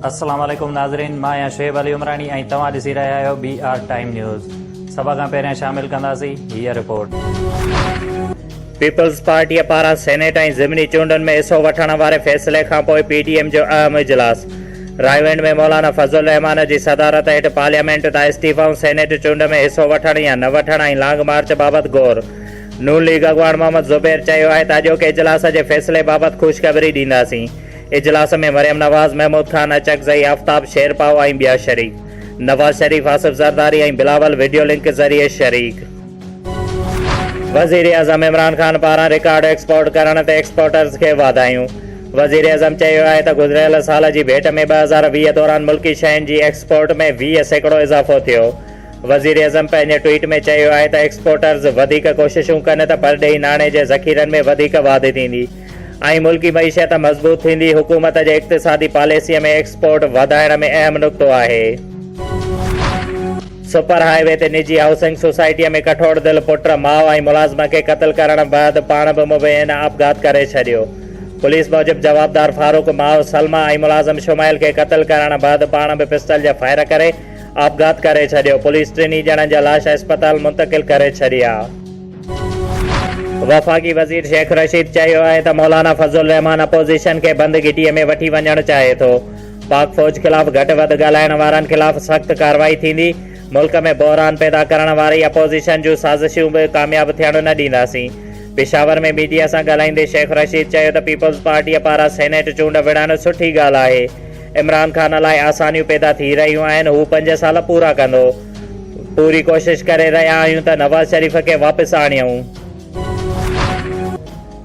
अस्सलाम वालेकुम नाज़रीन, मां आहियां शुएब अली उमरानी ऐं तव्हां ॾिसी रहिया आहियो BR टाइम न्यूज़। सभ खां पहिरियां शामिल कंदासीं हीअ रिपोर्ट। पीपल्स पार्टीअ पारां सेनेट ऐं ज़िमनी चूंडुनि में हिसो वठण वारे फ़ैसिले खां पोइ PDM जो अहम इजलास। रायवेंड में मौलाना फज़लुर रहमान जी सदारत हेठि पार्लियामेंट तां इस्तीफ़ाऊं, सेनेट चूंड में हिसो वठण या न वठण ऐं लॉन्ग मार्च बाबति गौर। नून लीग अॻवान मोहम्मद ज़ुबैर चयो आहे त अॼोके इजलास जे फ़ैसिले बाबति ख़ुशख़बरी ॾींदासीं। इजलास में मरियम नवाज़, महमूद खान, अचकज़ई, आफ्ताब शेरपाओ ऐं ॿिया शरीक। नवाज़ शरीफ, आसिफ ज़रदारी ऐं बिलावल वीडियो लिंक ज़रिए शरीक। वज़ीर आज़म इमरान खान पारां रिकॉर्ड एक्सपोर्ट करण ते एक्सपोर्टर्स खे वाधायूं। वज़ीर आज़म चयो आहे त गुज़िरियल साल जी भेट में 2020 दौरान मुल्की शयुनि जी एक्सपोर्ट में 20% इज़ाफ़ो थियो। वज़ीर आज़म पंहिंजे ट्वीट में चयो आहे त एक्सपोर्टर्स वधीक कोशिशूं कनि त परॾेही नाणे जे ज़ख़ीरनि में वधीक वाधि थींदी ऐं मुल्की मईशत मज़बूत थींदी। हुकूमत जे इक़्तिसादी पॉलिसीअ में एक्सपोर्ट वधाइण में अहम नुक़्तो आहे। सुपर हाईवे ते निजी हाउसिंग सोसाइटीअ में कठोर दिल पुट माउ ऐं मुलाज़िम खे क़त्ल करण बैदि पाण बि मुबैन आपघात करे छॾियो। पुलिस मूजिबि जवाबदार फारूक माउ सलमा ऐं मुलाज़िम शुमाइल खे क़त्ल करण बैदि पाण बि पिस्टल जा फायर करे आपघात करे छॾियो। पुलिस टिनी ॼणनि जा लाश अस्पताल मुंतक़िल करे छॾिया। वफ़ाक़ी वज़ीर शेख रशीद चयो आहे त मौलाना फज़लुर रहमान अपोज़िशन खे बंद गिटीअ में वठी वञणु चाहे थो। पाक फ़ौज ख़िलाफ़ घटि वधि ॻाल्हाइण वारनि ख़िलाफ़ सख़्त कार्रवाई थींदी। मुल्क में बहरान पैदा करण वारी अपोज़िशन जूं साज़िशूं बि कामयाबु थियणु न ॾींदासीं। पेशावर में मीडिया सां ॻाल्हाईंदे शेख रशीद चयो त पीपल्स पार्टीअ पारां सेनेट चूंड विढ़णु सुठी ॻाल्हि आहे। इमरान खान लाइ आसानियूं पैदा थी रहियूं आहिनि, हू 5 साल पूरा कंदो। पूरी कोशिश करे रहिया आहियूं त नवाज़ शरीफ़ खे वापसि आणियूं।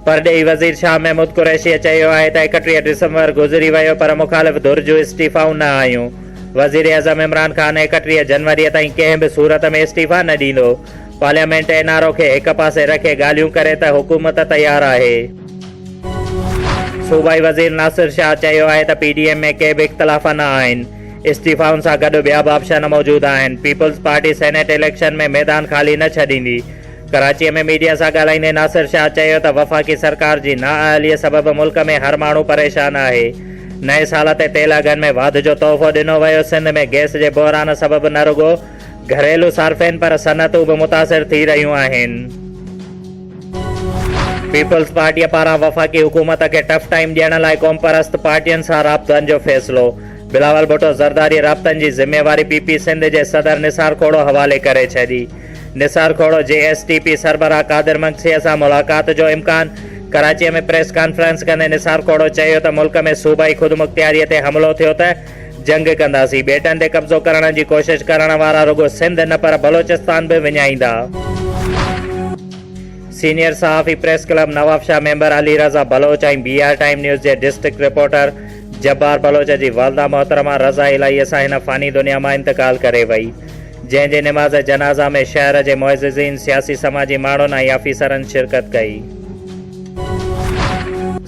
परॾेही वज़ीर शाह महमूद कुरैशीअ चयो आहे त 31 डिसंबर गुज़री वियो पर मुख़ालिफ़ धुर जूं इस्तीफ़ाऊं न आयूं। वज़ीर आज़म इमरान खान 31 जनवरी ताईं कंहिं बि सूरत में इस्तीफ़ा न ॾींदो। पार्लियामेंट NRO खे हिक पासे रखे ॻाल्हियूं करे त हुकूमत तयारु आहे। सूबाई वज़ीर नासिर शाह चयो आहे त PDM में के बि इख़्तिलाफ़ न आहिनि। इस्तीफ़ाउनि सां गॾु ॿिया बि ऑप्शन मौजूदु आहिनि। पीपल्स पार्टी सेनेट इलेक्शन में मैदान ख़ाली न छॾींदी। कराचीअ में मीडिया सां ॻाल्हाईंदे नासिर शाह चयो त वफ़ाक़ी सरकार जी नाअहलीअ सबबि मुल्क में हर माण्हू परेशान आहे। नए साल ते तेल अघनि में वाधि जो तोहफ़ो ॾिनो वियो। सिंध में गैस जे बहरान सबबि न रुॻो घरेलू सार्फ़िन पर सनतूं बि मुतासिर थी रहियूं आहिनि। पीपल्स पार्टीअ पारां वफ़ाक़ी हुकूमत खे टफ टाइम ॾियण लाइ क़ौम परस्त पार्टियुनि सां राब्तनि जो फ़ैसिलो। बिलावल भुट्टो ज़रदारी राब्तनि जी ज़िम्मेवारी PP सिंध जे सदर निसार खोड़ो हवाले करे छॾी। निसार खोड़ो JSTP सरबराह कादिर मंगसीअ सां मुलाक़ात जो इम्कान। कराचीअ में प्रेस कॉन्फ्रेंस कंदे निसार खोड़ो चयो त मुल्क में सूबाई ख़ुदमुख्तियारीअ ते हमिलो थियो त जंग कंदासीं। बेटनि ते कब्ज़ो करण जी कोशिश करण वारा रुॻो सिंध न पर बलोचिस्तान बि विञाईंदा। सीनियर सहाफ़ी press club Nawab Shah member Ali Raza Baloch ऐं BR टाइम न्यूज़ जे डिस्ट्रिक्ट रिपोर्टर जब्बार बलोच जी वालदा मोहतरमा रज़ा इलाहीअ सां हिन फ़ानी दुनिया मां इंतकाल करे वई, जंहिंजे नमाज़ जनाज़ा में शहर जे मुअज़्ज़िज़ीन, सियासी समाजी माण्हुनि ऐं ऑफिसरनि शिरकत कई।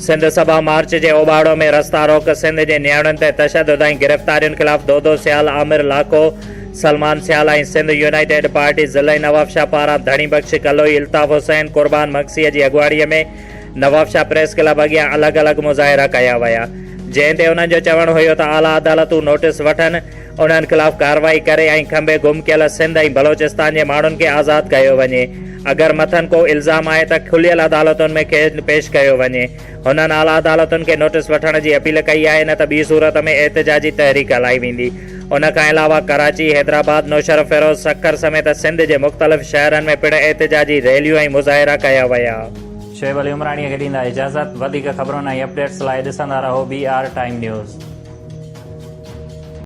सिंध सभा मार्च जे ओबाड़ो में रस्ता रोक। सिंध जे नियाणुनि ते तशद्दुद ऐं गिरफ़्तारियुनि ख़िलाफ़ दोदो सियाल, आमिर लाखो, सलमान सियाल ऐं सिंध यूनाइटेड पार्टी ज़िले नवाबशाह पारां धणी बख़्श कलोई, इल्ताफ़ हुसैन, क़ुर्बान मक्सीअ जी अॻुवाणीअ में नवाबशाह प्रेस क्लब अॻियां अलॻि अलॻि मुज़ाहिरा कया विया, जंहिं ते उन्हनि जो चवणु हुयो त आला अदालतूं नोटिस वठनि, उन्हनि ख़िलाफ़ कार्रवाई करे ऐं खंबे गुम कयल सिंध ऐं बलोचिस्तान जे माण्हुनि खे आज़ादु कयो वञे। अगरि मथनि को इल्ज़ाम आहे त खुलियल अदालतुनि में खेसि पेश कयो वञे। हुननि आला अदालतुनि खे नोटिस वठण जी अपील कई आहे, न त ॿी सूरत में एहतिजाजी तहरीक हलाई वेंदी। उन खां अलावा कराची, हैदराबाद, नौशर फिरोज़, सक्कर समेत सिंध जे मुख़्तलिफ़ शहरनि में पिणु एहतिजाजी रैलियूं ऐं मुज़ाहिरा कया विया। शुएब अली उमरानीअ खे ॾींदा इजाज़त। वधीक ख़बरुनि ऐं अपडेट्स लाइ ॾिसंदा रहो BR टाइम न्यूज़।